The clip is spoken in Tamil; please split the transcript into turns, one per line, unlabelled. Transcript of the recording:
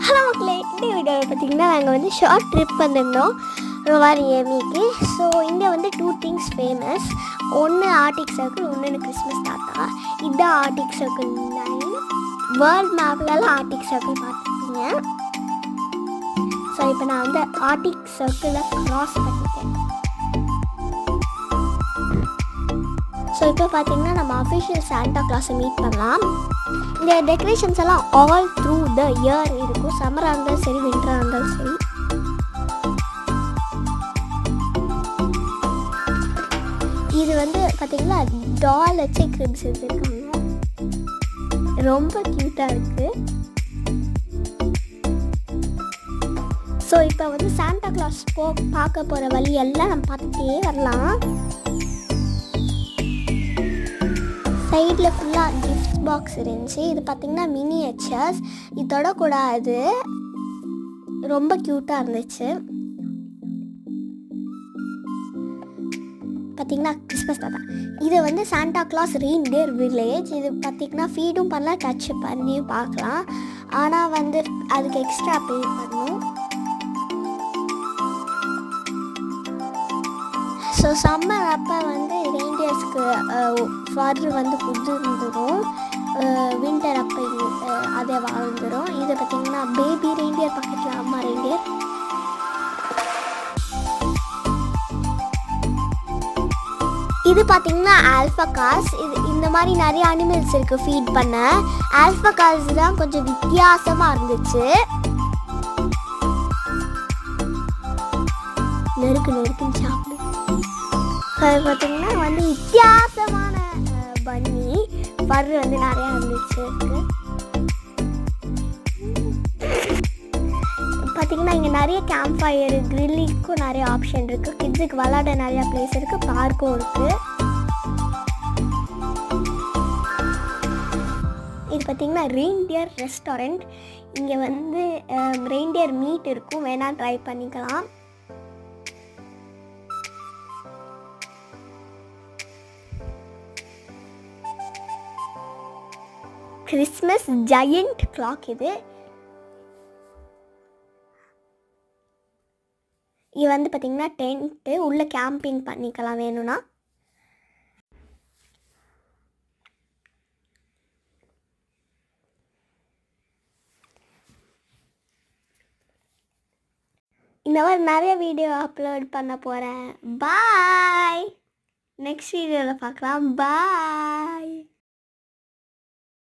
ஹலோ மக்களே, இந்த வீடியோவில் பார்த்தீங்கன்னா நாங்கள் வந்து ஷார்ட் ட்ரிப் வந்திருந்தோம் ரோவாரியமிக்கு. ஸோ இங்கே வந்து 2 திங்ஸ் ஃபேமஸ். ஒன்று ஆர்டிக் சர்க்கிள், ஒன்று கிறிஸ்மஸ் தாத்தா. இதுதான் ஆர்டிக் சர்க்கிள் லைன். வேர்ல்ட் மேப்லலாம் ஆர்டிக் சர்க்கிள் பார்த்துருப்பீங்க. ஸோ இப்போ நான் வந்து ஆர்டிக் சர்க்கிளை க்ராஸ் பண்ணிட்டேன். ஸோ இப்போ பார்த்தீங்கன்னா நம்ம அஃபிஷியல் சாண்டா கிளாஸை மீட் பண்ணலாம். இந்த டெக்கரேஷன்ஸ் எல்லாம் ஆல் த்ரூ த இயர் இருக்கும். சம்மராக இருந்தாலும் சரி, வின்டராக இருந்தாலும் சரி. இது வந்து பார்த்தீங்கன்னா டால் வச்சு கிரிப்ஸ் எடுத்துருக்காங்க. ரொம்ப க்யூட்டாக இருக்குது. ஸோ இப்போ வந்து சாண்டா கிளாஸ் பார்க்க போகிற வழி எல்லாம் நம்ம பார்த்துட்டே வரலாம். சைடில் ஃபுல்லாக கிஃப்ட் பாக்ஸ் இருந்துச்சு. இது பார்த்திங்கன்னா மினியேச்சர்ஸ். இது தொடக்கூடாது, ரொம்ப க்யூட்டாக இருந்துச்சு. பார்த்திங்கன்னா கிறிஸ்மஸ் தாத்தா. இது வந்து சாண்டா கிளாஸ் ரெயின்டியர் வில்லேஜ். இது பார்த்திங்கன்னா ஃபீடும் பண்ணலாம், டச் பண்ணியும் பார்க்கலாம். ஆனால் வந்து அதுக்கு எக்ஸ்ட்ரா பே பண்ணணும். ஸோ சம்மர் அப்போ வந்து ரெயின்டியர்ஸ்க்கு ஃபர் வந்து புதுந்துடும். வின்டர் அப்போ அதை வாழ்ந்துடும். இது பார்த்திங்கன்னா பேபி ரெயின்டியர், பக்கத்தில் அம்மா ரெயின்டியர். இது பார்த்திங்கன்னா ஆல்ஃபகாஸ். இது இந்த மாதிரி நிறைய அனிமல்ஸ் இருக்குது ஃபீட் பண்ண. ஆல்ஃபகாஸ் தான் கொஞ்சம் வித்தியாசமாக இருந்துச்சு. நெருக்குன்னு சாப்பிடு. அது பார்த்திங்கன்னா வந்து வித்தியாசமான பன்னி பர் வந்து நிறையா இருந்துச்சு. பார்த்திங்கன்னா இங்கே நிறைய கேம்ப் ஃபயரு, கிரில்லிக்கும் நிறைய ஆப்ஷன் இருக்குது. கிட்ஸுக்கு விளாட நிறையா பிளேஸ் இருக்குது, பார்க்கும் இருக்குது. இது பார்த்திங்கன்னா ரெயின்டியர் ரெஸ்டாரண்ட். இங்கே வந்து ரெயின்டியர் மீட் இருக்கும், வேணால் ட்ரை பண்ணிக்கலாம். Christmas giant clock. இது வந்து பார்த்திங்கன்னா டென்ட்டு, உள்ளே கேம்பிங் பண்ணிக்கலாம் வேணும்னா. இந்த மாதிரி நிறைய வீடியோ அப்லோட் பண்ண போகிறேன். பாய். நெக்ஸ்ட் வீடியோவில் பார்க்கலாம். பாய்.